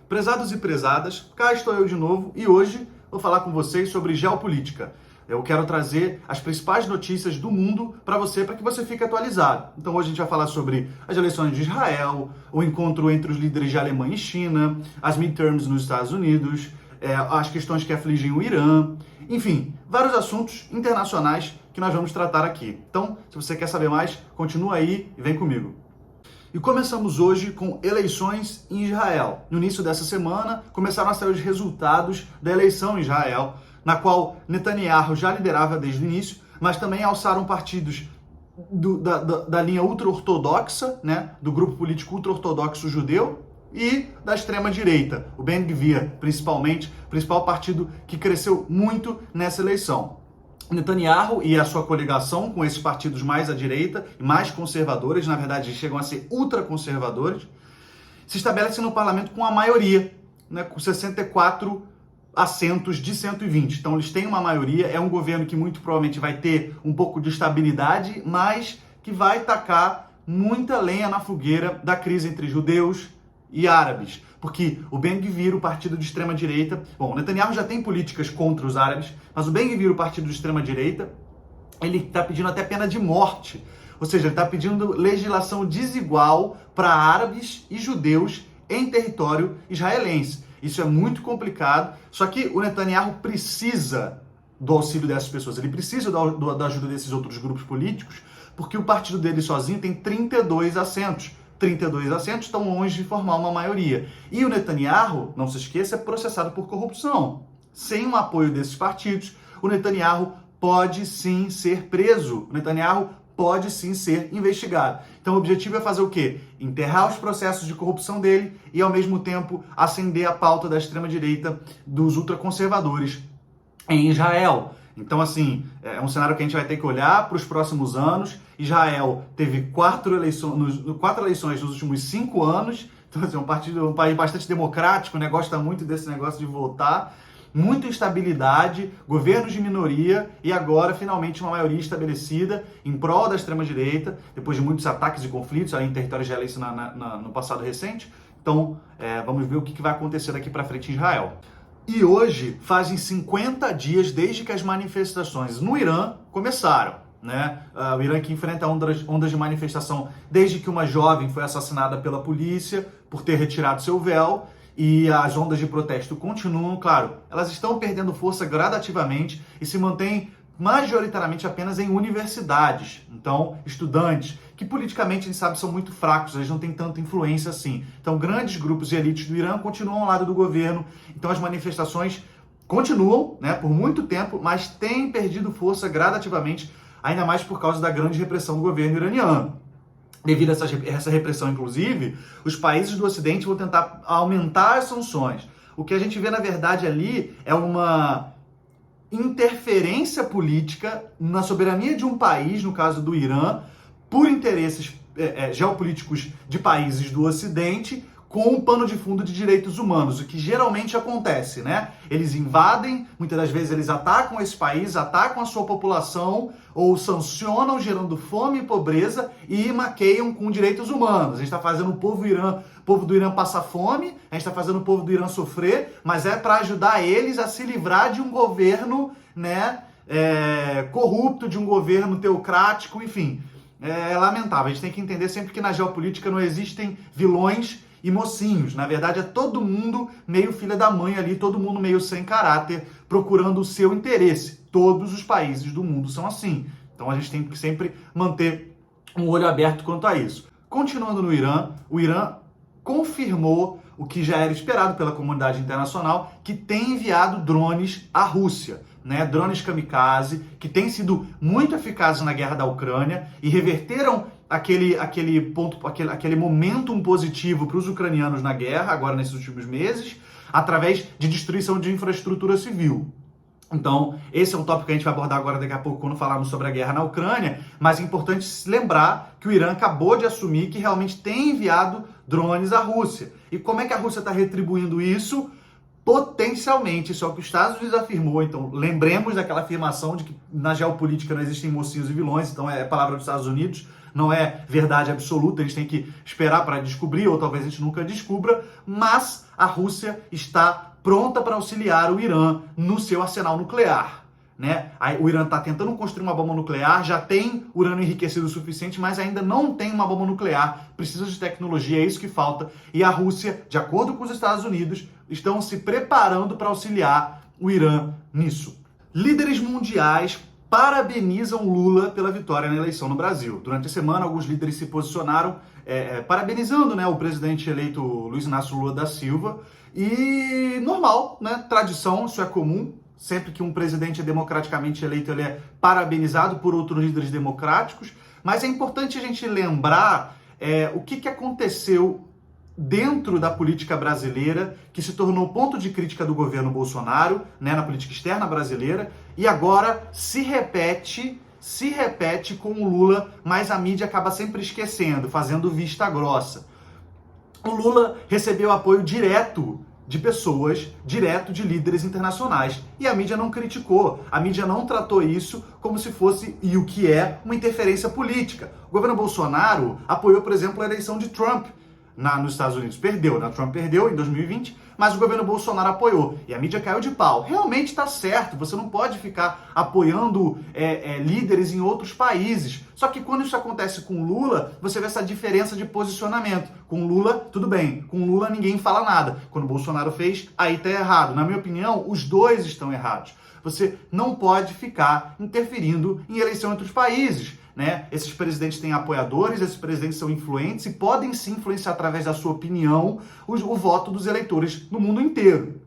Prezados e prezadas, cá estou eu de novo e hoje vou falar com vocês sobre geopolítica. Eu quero trazer as principais notícias do mundo para que você fique atualizado. Então hoje a gente vai falar sobre as eleições de Israel, o encontro entre os líderes de Alemanha e China, as midterms nos Estados Unidos, as questões que afligem o Irã, enfim, vários assuntos internacionais que nós vamos tratar aqui. Então, se você quer saber mais, continua aí e vem comigo. E começamos hoje com eleições em Israel. No início dessa semana, começaram a sair os resultados da eleição em Israel, na qual Netanyahu já liderava desde o início, mas também alçaram partidos da linha ultra-ortodoxa, né, do grupo político ultra-ortodoxo judeu, e da extrema-direita, o Ben Gvir, principalmente, principal partido que cresceu muito nessa eleição. Netanyahu e a sua coligação com esses partidos mais à direita e mais conservadores, na verdade chegam a ser ultraconservadores, se estabelecem no parlamento com a maioria, né, com 64 assentos de 120. Então eles têm uma maioria, é um governo que muito provavelmente vai ter um pouco de estabilidade, mas que vai tacar muita lenha na fogueira da crise entre judeus e árabes. Porque o Ben Gvir, o partido de extrema-direita... Bom, o Netanyahu já tem políticas contra os árabes, mas o Ben Gvir, o partido de extrema-direita, ele está pedindo até pena de morte. Ou seja, ele está pedindo legislação desigual para árabes e judeus em território israelense. Isso é muito complicado, só que o Netanyahu precisa do auxílio dessas pessoas, ele precisa da ajuda desses outros grupos políticos, porque o partido dele sozinho tem 32 assentos. 32 assentos estão longe de formar uma maioria. E o Netanyahu, não se esqueça, é processado por corrupção. Sem o apoio desses partidos, o Netanyahu pode sim ser preso. O Netanyahu pode sim ser investigado. Então o objetivo é fazer o quê? Enterrar os processos de corrupção dele e, ao mesmo tempo, acender a pauta da extrema-direita dos ultraconservadores em Israel. Então, assim, é um cenário que a gente vai ter que olhar para os próximos anos. Israel teve 4 eleições nos últimos 5 anos. Então, assim, um país bastante democrático, né? Gosta muito desse negócio de votar. Muita instabilidade, governos de minoria e agora, finalmente, uma maioria estabelecida em prol da extrema-direita, depois de muitos ataques e conflitos aí em território israelense no passado recente. Então, vamos ver o que vai acontecer daqui para frente em Israel. E hoje fazem 50 dias desde que as manifestações no Irã começaram, né? O Irã que enfrenta ondas de manifestação desde que uma jovem foi assassinada pela polícia por ter retirado seu véu, e as ondas de protesto continuam, claro, elas estão perdendo força gradativamente e se mantêm majoritariamente apenas em universidades. Então, estudantes, que politicamente a gente sabe são muito fracos, eles não têm tanta influência assim. Então, grandes grupos e elites do Irã continuam ao lado do governo. Então, as manifestações continuam, né, por muito tempo, mas têm perdido força gradativamente, ainda mais por causa da grande repressão do governo iraniano. Devido a essa repressão, inclusive, os países do Ocidente vão tentar aumentar as sanções. O que a gente vê, na verdade, ali é uma interferência política na soberania de um país, no caso do Irã, por interesses geopolíticos de países do Ocidente, com um pano de fundo de direitos humanos, o que geralmente acontece, né? Eles invadem, muitas das vezes eles atacam esse país, atacam a sua população, ou sancionam, gerando fome e pobreza, e maqueiam com direitos humanos. A gente está fazendo o povo do Irã passar fome, a gente está fazendo o povo do Irã sofrer, mas é para ajudar eles a se livrar de um governo, né, corrupto, de um governo teocrático, enfim. É lamentável. A gente tem que entender sempre que na geopolítica não existem vilões e mocinhos. Na verdade, é todo mundo meio filha da mãe ali, todo mundo meio sem caráter, procurando o seu interesse. Todos os países do mundo são assim. Então a gente tem que sempre manter um olho aberto quanto a isso. Continuando no Irã, o Irã confirmou o que já era esperado pela comunidade internacional, que tem enviado drones à Rússia, né? Drones kamikaze, que têm sido muito eficazes na guerra da Ucrânia e reverteram aquele momentum positivo para os ucranianos na guerra, agora nesses últimos meses, através de destruição de infraestrutura civil. Então, esse é um tópico que a gente vai abordar agora daqui a pouco quando falarmos sobre a guerra na Ucrânia, mas é importante lembrar que o Irã acabou de assumir que realmente tem enviado drones à Rússia. E como é que a Rússia está retribuindo isso? Potencialmente, só que os Estados Unidos afirmou, então lembremos daquela afirmação de que na geopolítica não existem mocinhos e vilões, então é a palavra dos Estados Unidos, não é verdade absoluta, a gente tem que esperar para descobrir, ou talvez a gente nunca descubra, mas a Rússia está pronta para auxiliar o Irã no seu arsenal nuclear. Né? O Irã está tentando construir uma bomba nuclear, já tem urânio enriquecido o suficiente, mas ainda não tem uma bomba nuclear, precisa de tecnologia, é isso que falta. E a Rússia, de acordo com os Estados Unidos, estão se preparando para auxiliar o Irã nisso. Líderes mundiais parabenizam Lula pela vitória na eleição no Brasil. Durante a semana, alguns líderes se posicionaram parabenizando, né, o presidente eleito Luiz Inácio Lula da Silva. E normal, né? Tradição, isso é comum. Sempre que um presidente é democraticamente eleito, ele é parabenizado por outros líderes democráticos. Mas é importante a gente lembrar o que aconteceu dentro da política brasileira, que se tornou ponto de crítica do governo Bolsonaro, né, na política externa brasileira, e agora se repete com o Lula, mas a mídia acaba sempre esquecendo, fazendo vista grossa. O Lula recebeu apoio direto de pessoas, direto de líderes internacionais. E a mídia não criticou, a mídia não tratou isso como se fosse, e o que é, uma interferência política. O governo Bolsonaro apoiou, por exemplo, a eleição de Trump nos Estados Unidos. Perdeu, né? Trump perdeu em 2020, mas o governo Bolsonaro apoiou. E a mídia caiu de pau. Realmente está certo, você não pode ficar apoiando líderes em outros países. Só que quando isso acontece com Lula, você vê essa diferença de posicionamento. Com Lula, tudo bem. Com Lula, ninguém fala nada. Quando o Bolsonaro fez, aí tá errado. Na minha opinião, os dois estão errados. Você não pode ficar interferindo em eleição entre os países. Né? Esses presidentes têm apoiadores, esses presidentes são influentes e podem sim influenciar através da sua opinião o voto dos eleitores no mundo inteiro.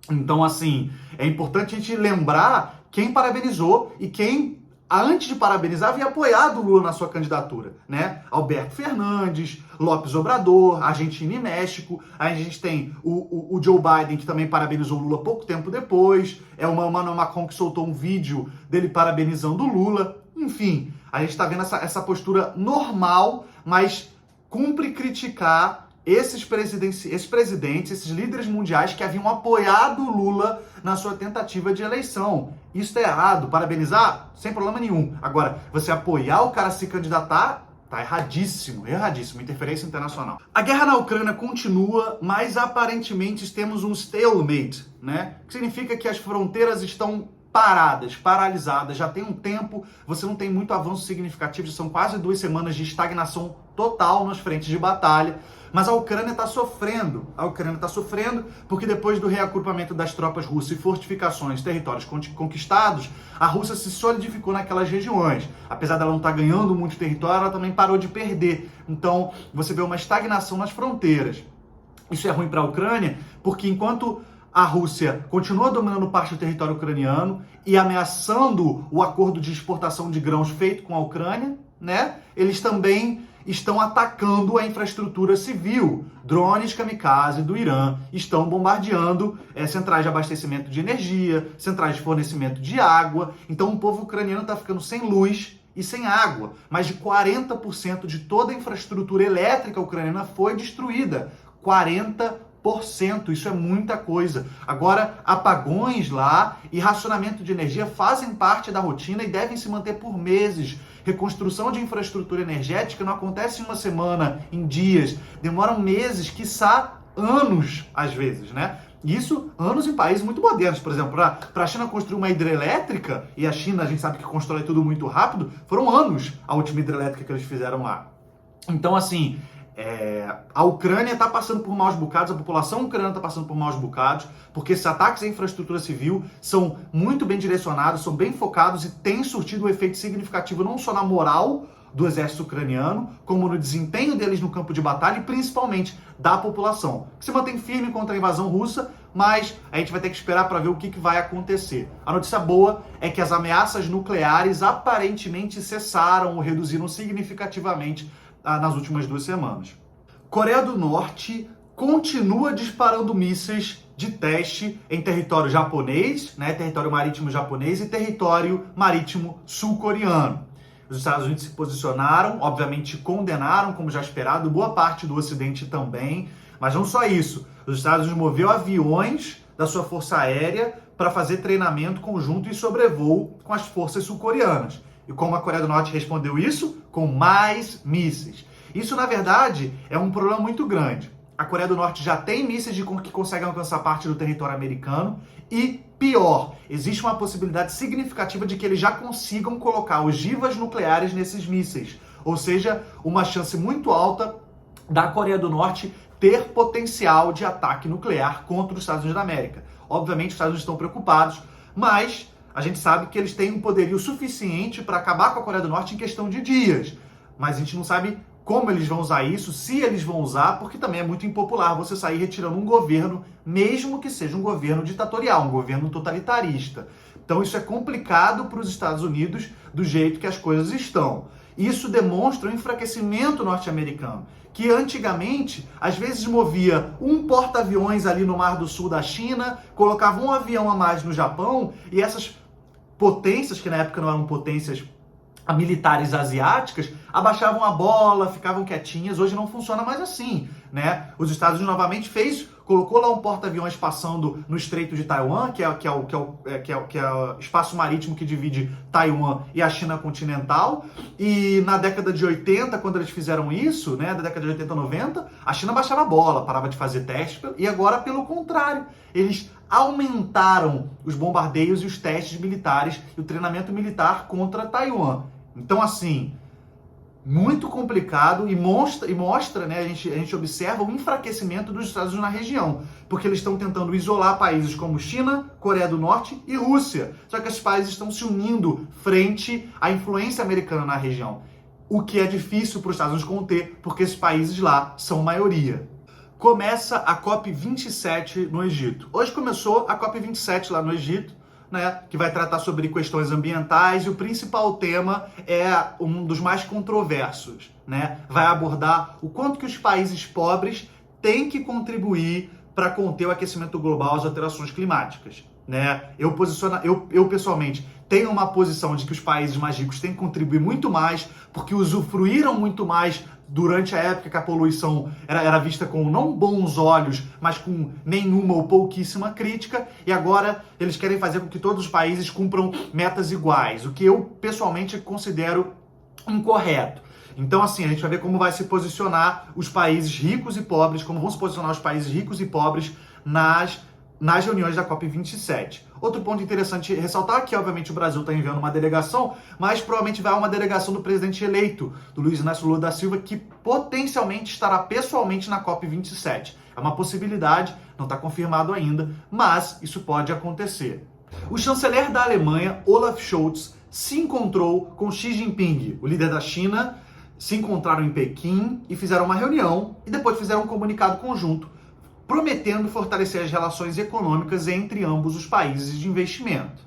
Então, assim, é importante a gente lembrar quem parabenizou e quem, antes de parabenizar, havia apoiado o Lula na sua candidatura, né? Alberto Fernandes, López Obrador, Argentina e México. Aí a gente tem o Joe Biden, que também parabenizou o Lula pouco tempo depois. É o Emmanuel Macron, que soltou um vídeo dele parabenizando o Lula. Enfim, a gente está vendo essa postura normal, mas cumpre criticar esses presidentes, esses líderes mundiais que haviam apoiado o Lula na sua tentativa de eleição. Isso é errado. Parabenizar? Sem problema nenhum. Agora, você apoiar o cara a se candidatar? Tá erradíssimo, erradíssimo. Interferência internacional. A guerra na Ucrânia continua, mas aparentemente temos um stalemate, né? Que significa que as fronteiras estão paradas, paralisadas, já tem um tempo, você não tem muito avanço significativo, são quase 2 semanas de estagnação total nas frentes de batalha, mas a Ucrânia está sofrendo. A Ucrânia está sofrendo porque depois do reagrupamento das tropas russas e fortificações, territórios conquistados, a Rússia se solidificou naquelas regiões. Apesar dela não estar ganhando muito território, ela também parou de perder. Então, você vê uma estagnação nas fronteiras. Isso é ruim para a Ucrânia, porque enquanto a Rússia continua dominando parte do território ucraniano e ameaçando o acordo de exportação de grãos feito com a Ucrânia, né? Eles também estão atacando a infraestrutura civil. Drones kamikaze do Irã estão bombardeando centrais de abastecimento de energia, centrais de fornecimento de água. Então o povo ucraniano está ficando sem luz e sem água. Mais de 40% de toda a infraestrutura elétrica ucraniana foi destruída. 40%. Isso é muita coisa. Agora, apagões lá e racionamento de energia fazem parte da rotina e devem se manter por meses. Reconstrução de infraestrutura energética não acontece em uma semana, em dias. Demoram meses, quiçá anos, às vezes, né? Isso, anos em países muito modernos. Por exemplo, para a China construir uma hidrelétrica, e a China, a gente sabe que constrói tudo muito rápido, foram anos a última hidrelétrica que eles fizeram lá. Então, assim, a Ucrânia está passando por maus bocados, a população ucraniana está passando por maus bocados, porque esses ataques à infraestrutura civil são muito bem direcionados, são bem focados e têm surtido um efeito significativo não só na moral do exército ucraniano, como no desempenho deles no campo de batalha e principalmente da população, que se mantém firme contra a invasão russa, mas a gente vai ter que esperar para ver o que vai acontecer. A notícia boa é que as ameaças nucleares aparentemente cessaram ou reduziram significativamente nas últimas 2 semanas. Coreia do Norte continua disparando mísseis de teste em território japonês, né, território marítimo japonês e território marítimo sul-coreano. Os Estados Unidos se posicionaram, obviamente condenaram, como já esperado, boa parte do Ocidente também, mas não só isso. Os Estados Unidos moveu aviões da sua força aérea para fazer treinamento conjunto e sobrevoo com as forças sul-coreanas. E como a Coreia do Norte respondeu isso? Com mais mísseis. Isso, na verdade, é um problema muito grande. A Coreia do Norte já tem mísseis que conseguem alcançar parte do território americano e, pior, existe uma possibilidade significativa de que eles já consigam colocar ogivas nucleares nesses mísseis. Ou seja, uma chance muito alta da Coreia do Norte ter potencial de ataque nuclear contra os Estados Unidos da América. Obviamente, os Estados Unidos estão preocupados, mas a gente sabe que eles têm um poderio suficiente para acabar com a Coreia do Norte em questão de dias. Mas a gente não sabe como eles vão usar isso, se eles vão usar, porque também é muito impopular você sair retirando um governo, mesmo que seja um governo ditatorial, um governo totalitarista. Então isso é complicado para os Estados Unidos do jeito que as coisas estão. Isso demonstra o enfraquecimento norte-americano, que antigamente, às vezes movia um porta-aviões ali no Mar do Sul da China, colocava um avião a mais no Japão, e essas potências, que na época não eram potências militares asiáticas, abaixavam a bola, ficavam quietinhas. Hoje não funciona mais assim, né? Os Estados Unidos novamente colocou lá um porta-aviões passando no Estreito de Taiwan, que é o espaço marítimo que divide Taiwan e a China continental. E na década de 80, quando eles fizeram isso, né, da década de 80 90, a China baixava a bola, parava de fazer testes, e agora, pelo contrário, eles aumentaram os bombardeios e os testes militares e o treinamento militar contra Taiwan. Então, assim, muito complicado e mostra, né, a gente observa o enfraquecimento dos Estados Unidos na região, porque eles estão tentando isolar países como China, Coreia do Norte e Rússia. Só que esses países estão se unindo frente à influência americana na região, o que é difícil para os Estados Unidos conter, porque esses países lá são maioria. Começa a COP27 no Egito. Hoje começou a COP27 lá no Egito, né, que vai tratar sobre questões ambientais, e o principal tema é um dos mais controversos, né? Vai abordar o quanto que os países pobres têm que contribuir para conter o aquecimento global, as alterações climáticas, né? Eu pessoalmente tenho uma posição de que os países mais ricos têm que contribuir muito mais, porque usufruíram muito mais durante a época que a poluição era vista com não bons olhos, mas com nenhuma ou pouquíssima crítica, e agora eles querem fazer com que todos os países cumpram metas iguais, o que eu pessoalmente considero incorreto. Então, assim, a gente vai ver como vai se posicionar os países ricos e pobres, como vão se posicionar os países ricos e pobres nas reuniões da COP27. Outro ponto interessante ressaltar é que, obviamente, o Brasil está enviando uma delegação, mas provavelmente vai uma delegação do presidente eleito, do Luiz Inácio Lula da Silva, que potencialmente estará pessoalmente na COP27. É uma possibilidade, não está confirmado ainda, mas isso pode acontecer. O chanceler da Alemanha, Olaf Scholz, se encontrou com Xi Jinping, o líder da China, se encontraram em Pequim e fizeram uma reunião e depois fizeram um comunicado conjunto, prometendo fortalecer as relações econômicas entre ambos os países de investimento.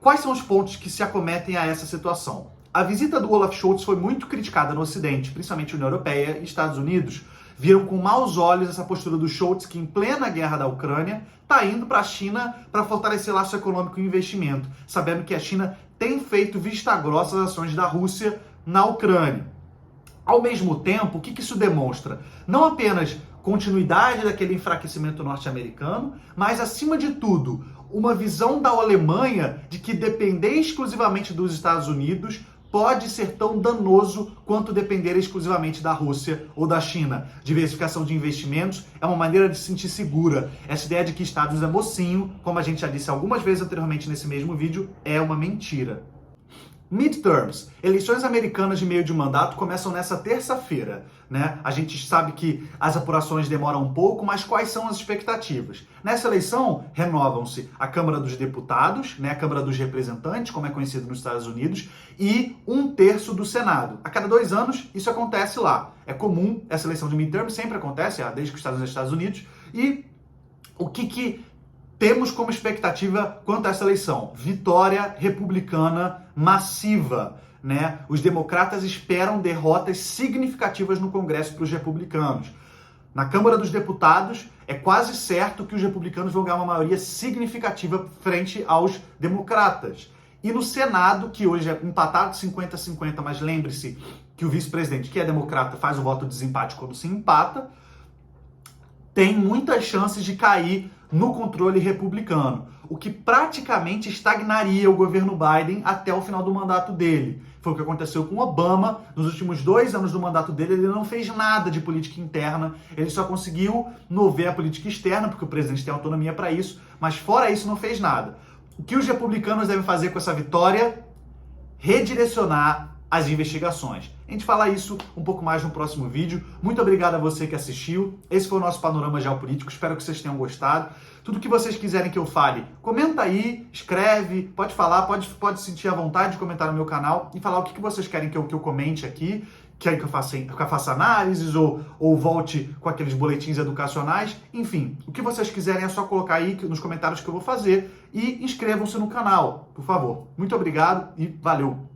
Quais são os pontos que se acometem a essa situação? A visita do Olaf Scholz foi muito criticada no Ocidente, principalmente União Europeia e Estados Unidos. Viram com maus olhos essa postura do Scholz, que em plena guerra da Ucrânia está indo para a China para fortalecer laço econômico e investimento, sabendo que a China tem feito vista grossa às ações da Rússia na Ucrânia. Ao mesmo tempo, o que isso demonstra? Não apenas continuidade daquele enfraquecimento norte-americano, mas, acima de tudo, uma visão da Alemanha de que depender exclusivamente dos Estados Unidos pode ser tão danoso quanto depender exclusivamente da Rússia ou da China. Diversificação de investimentos é uma maneira de se sentir segura. Essa ideia de que Estados Unidos é mocinho, como a gente já disse algumas vezes anteriormente nesse mesmo vídeo, é uma mentira. Midterms, eleições americanas de meio de mandato, começam nessa terça-feira, né? A gente sabe que as apurações demoram um pouco, mas quais são as expectativas? Nessa eleição, renovam-se a Câmara dos Deputados, né? A Câmara dos Representantes, como é conhecido nos Estados Unidos, e 1/3 do Senado. A cada 2 anos, isso acontece lá. É comum, essa eleição de midterm sempre acontece, desde que os Estados Unidos. E o que temos como expectativa quanto a essa eleição? Vitória republicana massiva, né? Os democratas esperam derrotas significativas no Congresso para os republicanos. Na Câmara dos Deputados, é quase certo que os republicanos vão ganhar uma maioria significativa frente aos democratas. E no Senado, que hoje é empatado 50-50, mas lembre-se que o vice-presidente, que é democrata, faz o voto de desempate quando se empata, tem muitas chances de cair no controle republicano, o que praticamente estagnaria o governo Biden até o final do mandato dele. Foi o que aconteceu com Obama. Nos últimos 2 anos do mandato dele, ele não fez nada de política interna, ele só conseguiu mover a política externa, porque o presidente tem autonomia para isso, mas fora isso não fez nada. O que os republicanos devem fazer com essa vitória? Redirecionar as investigações. A gente fala isso um pouco mais no próximo vídeo. Muito obrigado a você que assistiu. Esse foi o nosso panorama geopolítico. Espero que vocês tenham gostado. Tudo que vocês quiserem que eu fale, comenta aí, escreve, pode falar, pode sentir à vontade de comentar no meu canal e falar o que vocês querem que eu comente aqui. Querem que eu faça análises ou volte com aqueles boletins educacionais. Enfim, o que vocês quiserem é só colocar aí nos comentários que eu vou fazer e inscrevam-se no canal, por favor. Muito obrigado e valeu!